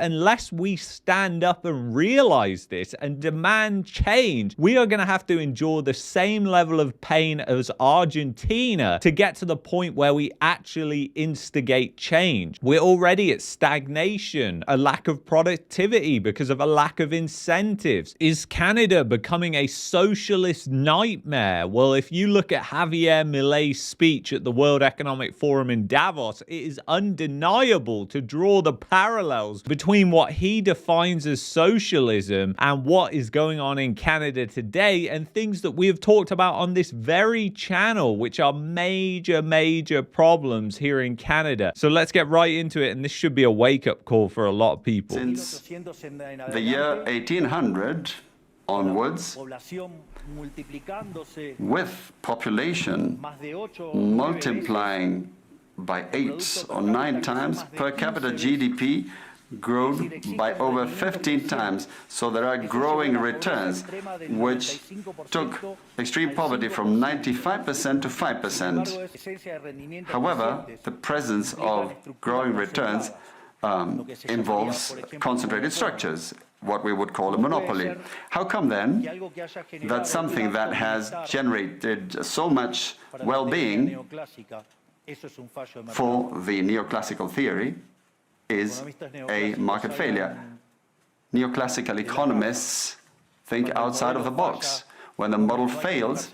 Unless we stand up and realize this and demand change, we are going to have to endure the same level of pain as Argentina to get to the point where we actually instigate change. We're already at stagnation, a lack of productivity because of a lack of incentives. Is Canada becoming a socialist nightmare? Well, if you look at Javier Milei's speech at the World Economic Forum in Davos, it is undeniable to draw the parallels between what he defines as socialism and what is going on in Canada today, and things that we have talked about on this very channel, which are major problems here in Canada. So let's get right into it, and this should be a wake-up call for a lot of people. Since the year 1800 onwards, with population multiplying by 8 or 9 times, per capita GDP grown by over 15 times. So there are growing returns, which took extreme poverty from 95% to 5%. However, the presence of growing returns involves concentrated structures, what we would call a monopoly. How come then that something that has generated so much well-being for the neoclassical theory is a market failure? Neoclassical economists think outside of the box. When the model fails,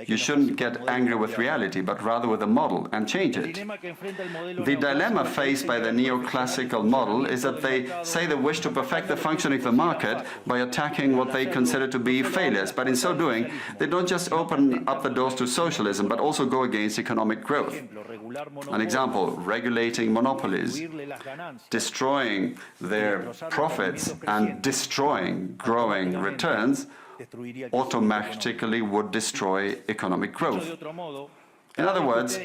you shouldn't get angry with reality, but rather with the model and change it. The dilemma faced by the neoclassical model is that they say they wish to perfect the functioning of the market by attacking what they consider to be failures. But in so doing, they don't just open up the doors to socialism, but also go against economic growth. An example, regulating monopolies, destroying their profits and destroying growing returns automatically would destroy economic growth. In other words,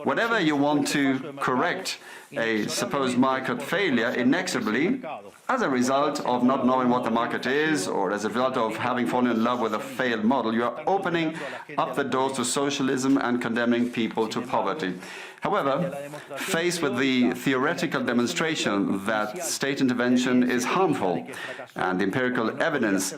whenever you want to correct a supposed market failure inexorably, as a result of not knowing what the market is, or as a result of having fallen in love with a failed model, you are opening up the doors to socialism and condemning people to poverty. However, faced with the theoretical demonstration that state intervention is harmful and the empirical evidence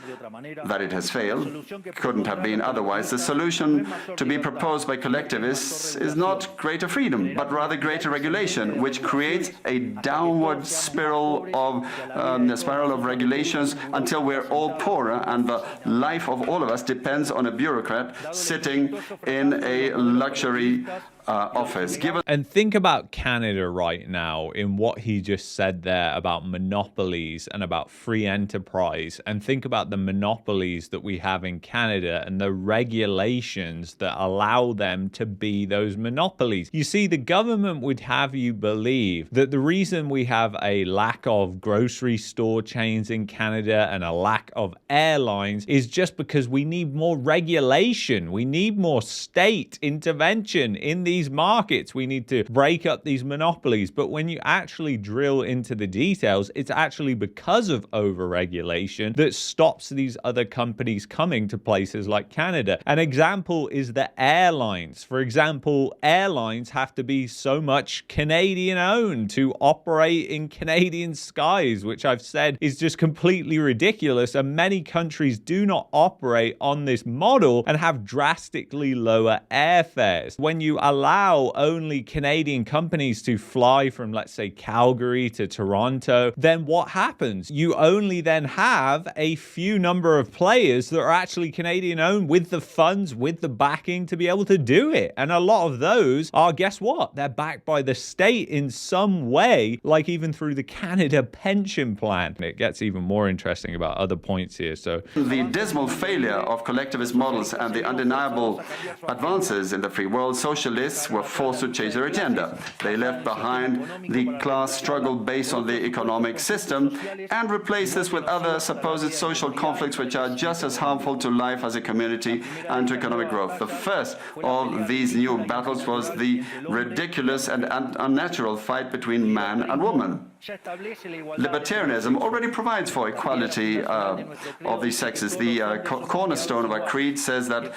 that it has failed couldn't have been otherwise, the solution to be proposed by collectivists is not greater freedom, but rather greater regulation, which creates a downward spiral of regulations until we're all poorer and the life of all of us depends on a bureaucrat sitting in a luxury office. And think about Canada right now in what he just said there about monopolies and about free enterprise, and think about the monopolies that we have in Canada and the regulations that allow them to be those monopolies. You see, the government would have you believe that the reason we have a lack of grocery store chains in Canada and a lack of airlines is just because we need more regulation. We need more state intervention in these markets. We need to break up these monopolies. But when you actually drill into the details, it's actually because of overregulation that stops these other companies coming to places like Canada. An example is the airlines. For example, airlines have to be so much Canadian owned to operate in Canadian skies, which I've said is just completely ridiculous. And many countries do not operate on this model and have drastically lower airfares. When you allow only Canadian companies to fly from, let's say, Calgary to Toronto, then what happens? You only then have a few number of players that are actually Canadian owned with the funds, with the backing to be able to do it. And a lot of those are, guess what? They're backed by the state in some way, like even through the Canada pension plan. It gets even more interesting about other points here. So the dismal failure of collectivist models and the undeniable advances in the free world, socialists were forced to change their agenda. They left behind the class struggle based on the economic system and replaced this with other supposed social conflicts which are just as harmful to life as a community and to economic growth. The first of these new battles was the ridiculous and unnatural fight between man and woman. Libertarianism already provides for equality of the sexes. The cornerstone of our creed says that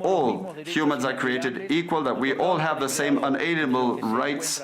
all humans are created equal, that we all have the same unalienable rights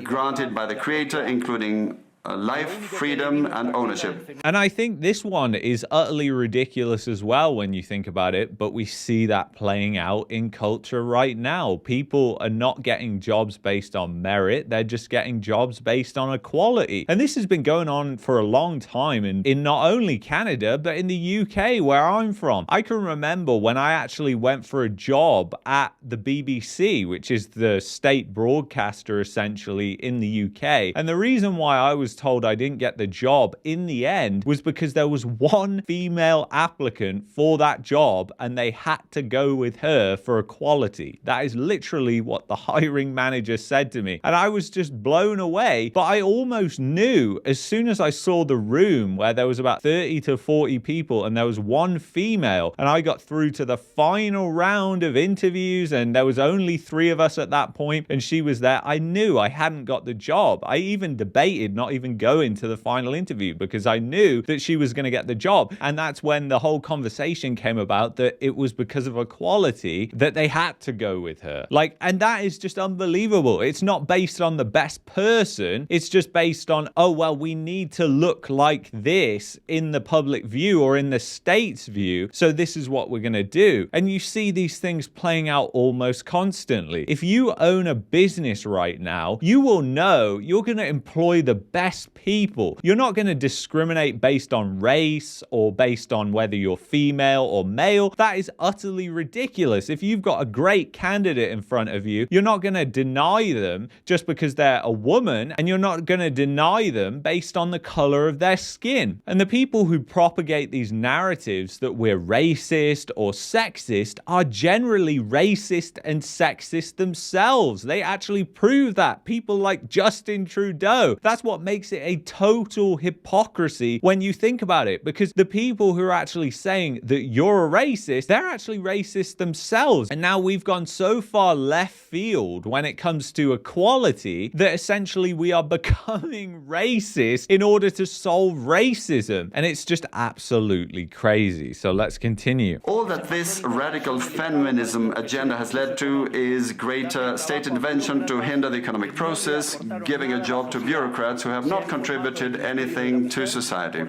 granted by the Creator, including life, freedom, and ownership. And I think this one is utterly ridiculous as well when you think about it, but we see that playing out in culture right now. People are not getting jobs based on merit, they're just getting jobs based on equality. And this has been going on for a long time in not only Canada, but in the UK, where I'm from. I can remember when I actually went for a job at the BBC, which is the state broadcaster essentially in the UK. And the reason why I was told I didn't get the job in the end was because there was one female applicant for that job and they had to go with her for equality. That is literally what the hiring manager said to me. And I was just blown away. But I almost knew as soon as I saw the room where there was about 30 to 40 people and there was one female, and I got through to the final round of interviews and there was only 3 of us at that point and she was there, I knew I hadn't got the job. I even debated not even going to the final interview because I knew that she was going to get the job. And that's when the whole conversation came about, that it was because of equality that they had to go with her. Like, and that is just unbelievable. It's not based on the best person. It's just based on, oh, well, we need to look like this in the public view or in the state's view. So this is what we're going to do. And you see these things playing out almost constantly. If you own a business right now, you will know you're going to employ the best people. You're not going to discriminate based on race or based on whether you're female or male. That is utterly ridiculous. If you've got a great candidate in front of you, you're not going to deny them just because they're a woman, and you're not going to deny them based on the color of their skin. And the people who propagate these narratives that we're racist or sexist are generally racist and sexist themselves. They actually prove that. People like Justin Trudeau. That's what makes it a total hypocrisy when you think about it, because the people who are actually saying that you're a racist, they're actually racist themselves. And now we've gone so far left field when it comes to equality that essentially we are becoming racist in order to solve racism. And it's just absolutely crazy. So let's continue. All that this radical feminism agenda has led to is greater state intervention to hinder the economic process, giving a job to bureaucrats who have not contributed anything to society.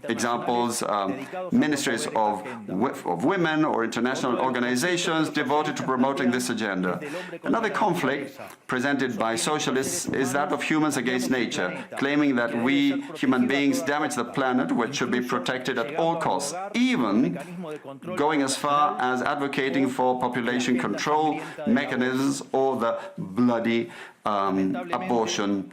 Examples, ministries of women or international organizations devoted to promoting this agenda. Another conflict presented by socialists is that of humans against nature, claiming that we human beings damage the planet, which should be protected at all costs, even going as far as advocating for population control mechanisms or the bloody abortion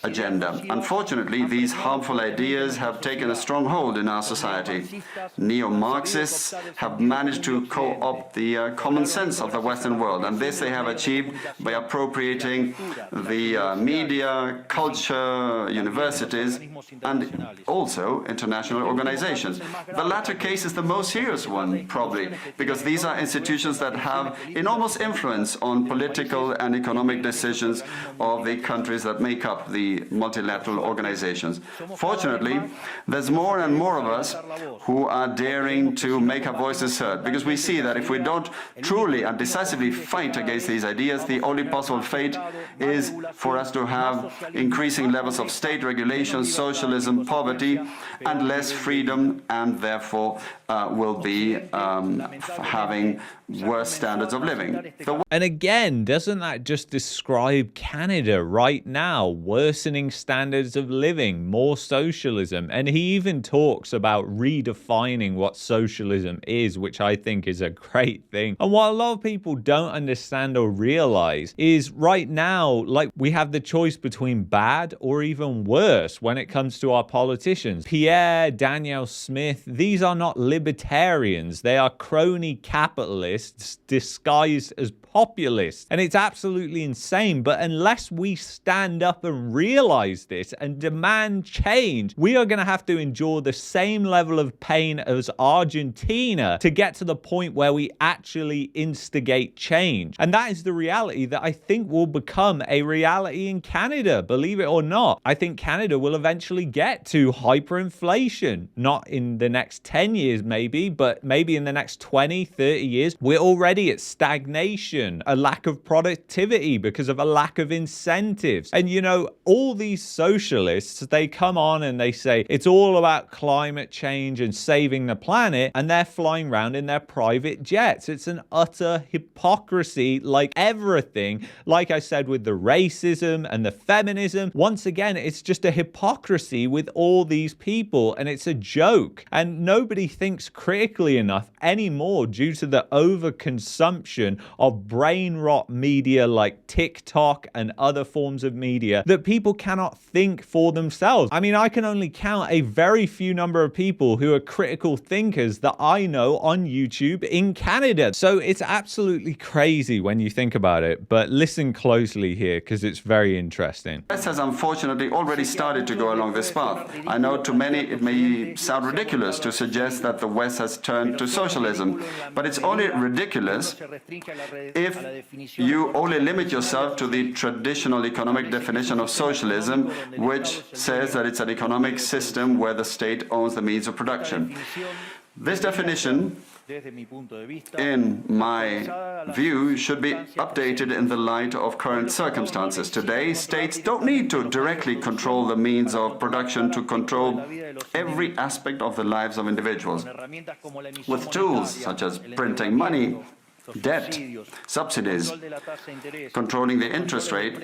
agenda. Unfortunately, these harmful ideas have taken a strong hold in our society. Neo-Marxists have managed to co-opt the common sense of the Western world, and this they have achieved by appropriating the media, culture, universities, and also international organizations. The latter case is the most serious one, probably, because these are institutions that have enormous influence on political and economic decisions of the countries that make up the multilateral organizations. Fortunately, there's more and more of us who are daring to make our voices heard, because we see that if we don't truly and decisively fight against these ideas, the only possible fate is for us to have increasing levels of state regulation, socialism, poverty, and less freedom, and therefore will be having worse standards of living. And again, doesn't that just describe Canada right now? Worsening standards of living, more socialism. And he even talks about redefining what socialism is, which I think is a great thing. And what a lot of people don't understand or realize is right now, like, we have the choice between bad or even worse when it comes to our politicians. Pierre, Danielle Smith, these are not libertarians. They are crony capitalists disguised as populists. And it's absolutely insane. But unless we stand up and realize this and demand change, we are going to have to endure the same level of pain as Argentina to get to the point where we actually instigate change. And that is the reality that I think will become a reality in Canada, believe it or not. I think Canada will eventually get to hyperinflation, not in the next 10 years, maybe, but maybe in the next 20, 30 years, we're already at stagnation, a lack of productivity because of a lack of incentives. And you know, all these socialists, they come on and they say it's all about climate change and saving the planet, and they're flying around in their private jets. It's an utter hypocrisy, like everything. Like I said, with the racism and the feminism, once again, it's just a hypocrisy with all these people, and it's a joke. And nobody thinks critically enough anymore due to the overconsumption of brain rot media like TikTok and other forms of media, that people cannot think for themselves. I mean, I can only count a very few number of people who are critical thinkers that I know on YouTube in Canada. So it's absolutely crazy when you think about it, but listen closely here because it's very interesting. The West has unfortunately already started to go along this path. I know to many it may sound ridiculous to suggest that the West has turned to socialism, but it's only ridiculous if you only limit yourself to the traditional economic definition of socialism, which says that it's an economic system where the state owns the means of production. This definition, in my view, should be updated in the light of current circumstances. Today, states don't need to directly control the means of production to control every aspect of the lives of individuals. With tools such as printing money, debt, subsidies, controlling the interest rate,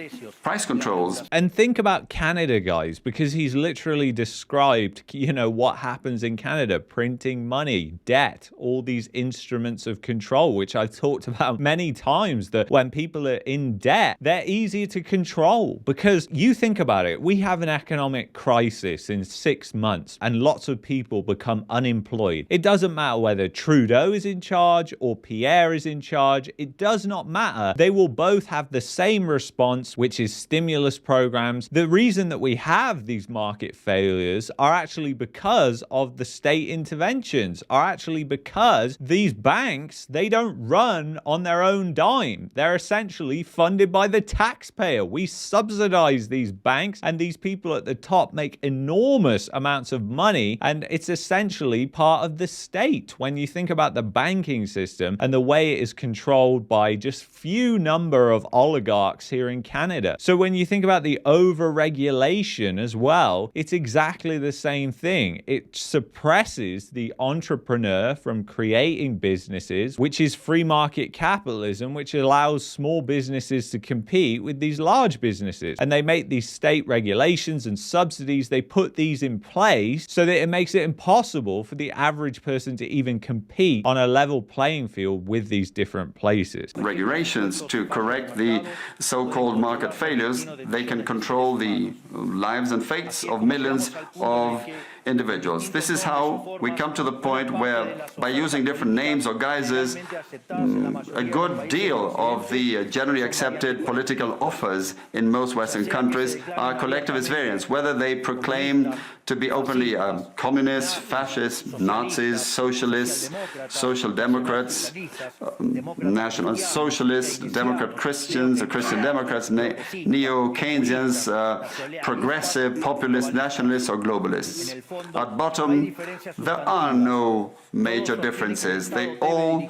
price controls. And think about Canada, guys, because he's literally described, you know, what happens in Canada: printing money, debt, all these instruments of control, which I've talked about many times, that when people are in debt, they're easier to control. Because you think about it, we have an economic crisis in 6 months and lots of people become unemployed. It doesn't matter whether Trudeau is in charge or Pierre is in charge. It does not matter. They will both have the same response, which is stimulus programs. The reason that we have these market failures are actually because of the state interventions, are actually because these banks, they don't run on their own dime. They're essentially funded by the taxpayer. We subsidize these banks, and these people at the top make enormous amounts of money, and it's essentially part of the state when you think about the banking system and the way it is controlled by just few number of oligarchs here in Canada. So when you think about the over-regulation as well, it's exactly the same thing. It suppresses the entrepreneur from creating businesses, which is free market capitalism, which allows small businesses to compete with these large businesses. And they make these state regulations and subsidies, they put these in place so that it makes it impossible for the average person to even compete on a level playing field with these different places. Regulations to correct the so-called market failures, they can control the lives and fates of millions of individuals. This is how we come to the point where, by using different names or guises, a good deal of the generally accepted political offers in most Western countries are collectivist variants, whether they proclaim to be openly communists, fascists, Nazis, socialists, social democrats, national socialists, Democrat Christians, Christian Democrats, neo-Keynesians, progressive, populist, nationalists, or globalists. At bottom, there are no major differences. They all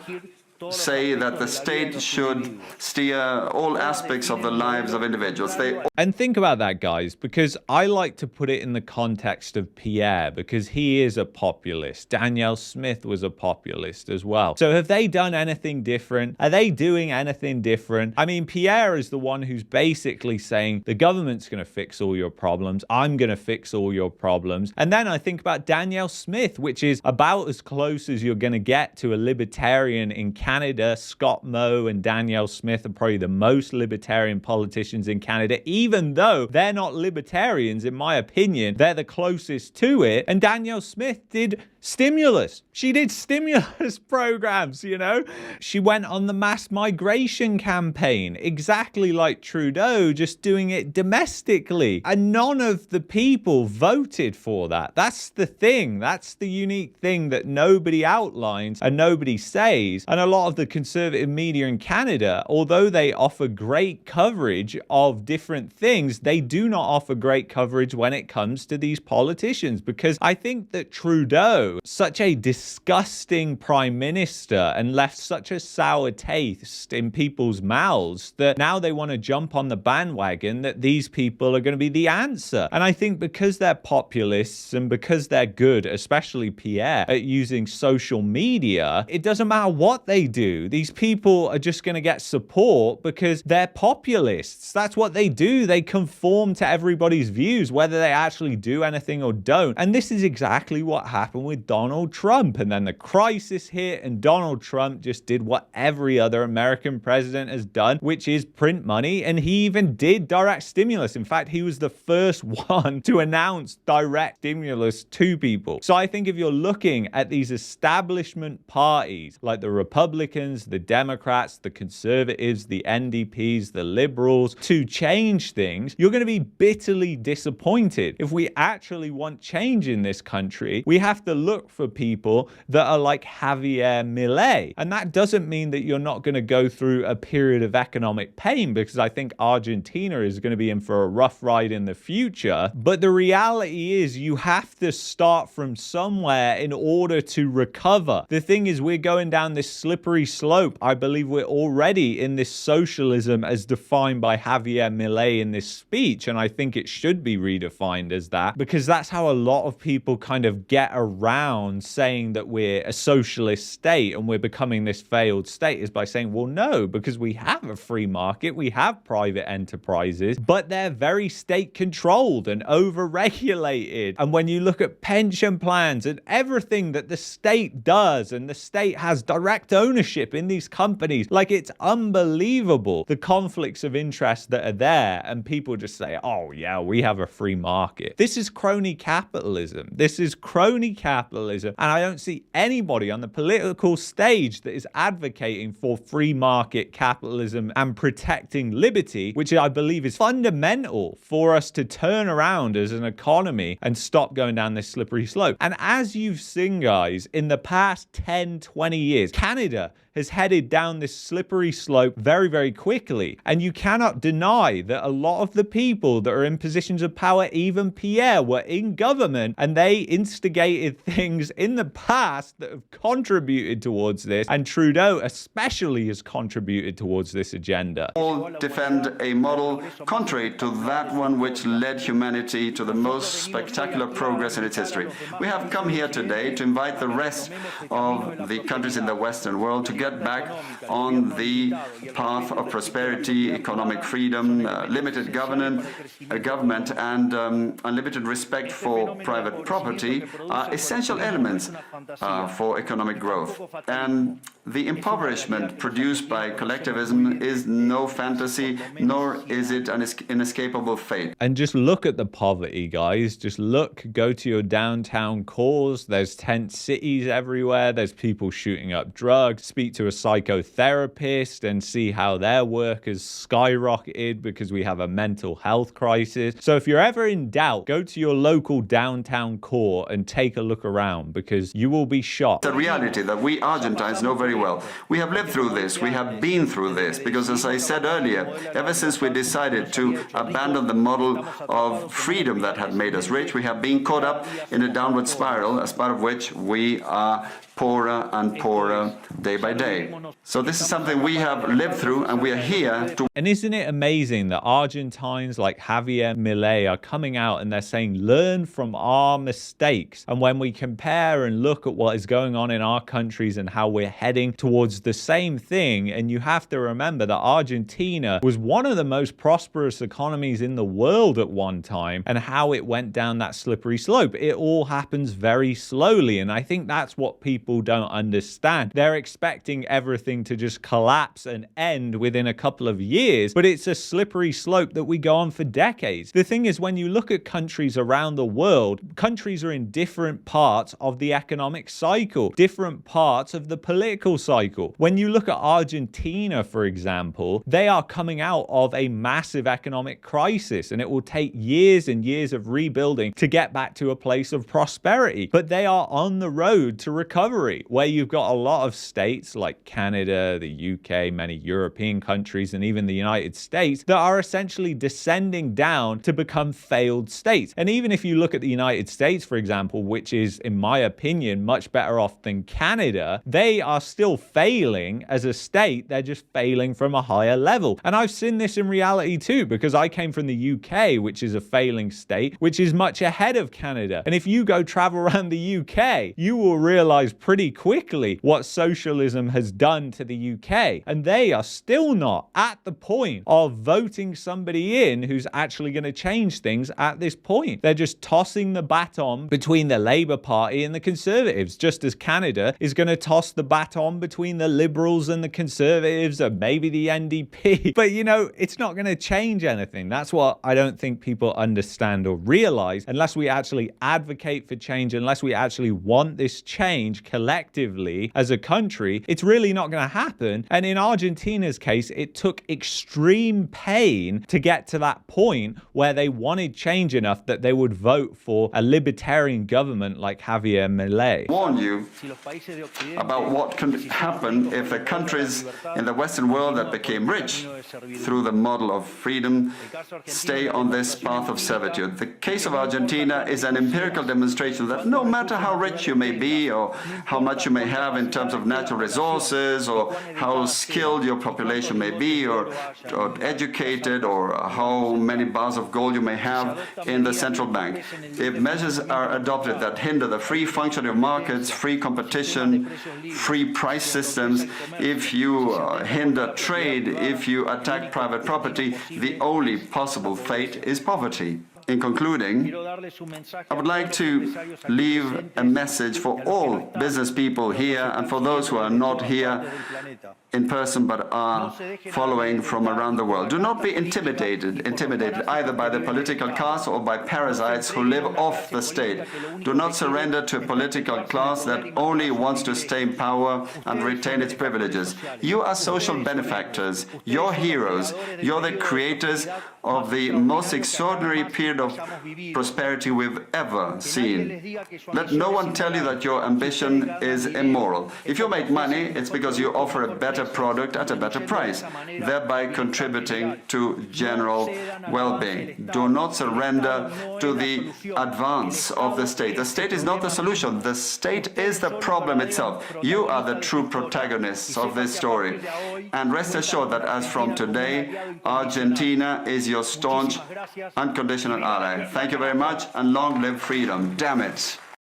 say that the state should steer all aspects of the lives of individuals. And think about that, guys, because I like to put it in the context of Pierre, because he is a populist. Danielle Smith was a populist as well. So have they done anything different? Are they doing anything different? I mean, Pierre is the one who's basically saying the government's going to fix all your problems. I'm going to fix all your problems. And then I think about Danielle Smith, which is about as close as you're going to get to a libertarian in Canada. Scott Moe and Danielle Smith are probably the most libertarian politicians in Canada, even though they're not libertarians, in my opinion. They're the closest to it. And Danielle Smith did stimulus. She did stimulus programs, you know. She went on the mass migration campaign, exactly like Trudeau, just doing it domestically. And none of the people voted for that. That's the thing. That's the unique thing that nobody outlines and nobody says. And a lot of the conservative media in Canada, although they offer great coverage of different things, they do not offer great coverage when it comes to these politicians. Because I think that Trudeau such a disgusting prime minister and left such a sour taste in people's mouths that now they want to jump on the bandwagon that these people are going to be the answer. And I think because they're populists and because they're good, especially Pierre, at using social media, it doesn't matter what they do. These people are just going to get support because they're populists. That's what they do. They conform to everybody's views, whether they actually do anything or don't. And this is exactly what happened with Donald Trump. And then the crisis hit and Donald Trump just did what every other American president has done, which is print money. And he even did direct stimulus. In fact, he was the first one to announce direct stimulus to people. So I think if you're looking at these establishment parties like the Republicans, the Democrats, the Conservatives, the NDPs, the Liberals, to change things, you're going to be bitterly disappointed. If we actually want change in this country, we have to look for people that are like Javier Milei. And that doesn't mean that you're not going to go through a period of economic pain, because I think Argentina is going to be in for a rough ride in the future. But the reality is you have to start from somewhere in order to recover. The thing is, we're going down this slippery slope. I believe we're already in this socialism as defined by Javier Milei in this speech, and I think it should be redefined as that, because that's how a lot of people kind of get around saying that we're a socialist state and we're becoming this failed state, is by saying, well, no, because we have a free market, we have private enterprises, but they're very state controlled and over-regulated. And when you look at pension plans and everything that the state does, and the state has direct ownership in these companies, like, it's unbelievable the conflicts of interest that are there, and people just say, oh yeah, we have a free market. This is crony capitalism. This is crony capitalism, and I don't see anybody on the political stage that is advocating for free market capitalism and protecting liberty, which I believe is fundamental for us to turn around as an economy and stop going down this slippery slope. And as you've seen, guys, in the past 10, 20 years, Canada has headed down this slippery slope very, very quickly. And you cannot deny that a lot of the people that are in positions of power, even Pierre, were in government, and they instigated things in the past that have contributed towards this, and Trudeau especially has contributed towards this agenda. All defend a model contrary to that one which led humanity to the most spectacular progress in its history. We have come here today to invite the rest of the countries in the Western world to get back on the path of prosperity, economic freedom, limited government, and unlimited respect for private property are essential elements for economic growth. And the impoverishment produced by collectivism is no fantasy, nor is it an inescapable fate. And just look at the poverty, guys. Just look, go to your downtown cores. There's tent cities everywhere. There's people shooting up drugs. Speak to a psychotherapist and see how their work has skyrocketed because we have a mental health crisis. So if you're ever in doubt, go to your local downtown core and take a look around, because you will be shocked. The reality that we Argentines know very well. We have lived through this. We have been through this, because as I said earlier, ever since we decided to abandon the model of freedom that had made us rich, we have been caught up in a downward spiral, as part of which we are poorer and poorer day by day. So this is something we have lived through, and we are here to... And isn't it amazing that Argentines like Javier Milei are coming out and they're saying, learn from our mistakes. And when we compare and look at what is going on in our countries and how we're heading towards the same thing, and you have to remember that Argentina was one of the most prosperous economies in the world at one time, and how it went down that slippery slope. It all happens very slowly, and I think that's what people don't understand. They're expecting everything to just collapse and end within a couple of years, but it's a slippery slope that we go on for decades. The thing is, when you look at countries around the world, countries are in different parts of the economic cycle, different parts of the political cycle. When you look at Argentina, for example, they are coming out of a massive economic crisis, and it will take years and years of rebuilding to get back to a place of prosperity, but they are on the road to recovery. recovery, where you've got a lot of states like Canada, the UK, many European countries, and even the United States that are essentially descending down to become failed states. And even if you look at the United States, for example, which is, in my opinion, much better off than Canada, they are still failing as a state. They're just failing from a higher level. And I've seen this in reality too, because I came from the UK, which is a failing state, which is much ahead of Canada. And if you go travel around the UK, you will realize pretty quickly what socialism has done to the UK. And they are still not at the point of voting somebody in who's actually going to change things at this point. They're just tossing the baton between the Labour Party and the Conservatives, just as Canada is going to toss the baton between the Liberals and the Conservatives and maybe the NDP. But you know, it's not going to change anything. That's what I don't think people understand or realize. Unless we actually advocate for change, unless we actually want this change collectively as a country, it's really not going to happen. And in Argentina's case, it took extreme pain to get to that point where they wanted change enough that they would vote for a libertarian government like Javier Milei. Warn you about what can happen if the countries in the Western world that became rich through the model of freedom stay on this path of servitude. The case of Argentina is an empirical demonstration that no matter how rich you may be or how much you may have in terms of natural resources or how skilled your population may be or educated or how many bars of gold you may have in the central bank, if measures are adopted that hinder the free functioning of markets, free competition, free price systems, if you hinder trade, if you attack private property, the only possible fate is poverty. In concluding, I would like to leave a message for all business people here and for those who are not here in person but are following from around the world. Do not be intimidated either by the political class or by parasites who live off the state. Do not surrender to a political class that only wants to stay in power and retain its privileges. You are social benefactors, you're heroes, you're the creators of the most extraordinary period of prosperity we've ever seen. Let no one tell you that your ambition is immoral. If you make money, it's because you offer a better product at a better price, thereby contributing to general well-being. Do not surrender to the advance of the state. The state is not the solution. The state is the problem itself. You are the true protagonists of this story. And rest assured that as from today, Argentina is your staunch, unconditional ally. Thank you very much, and long live freedom. Damn it.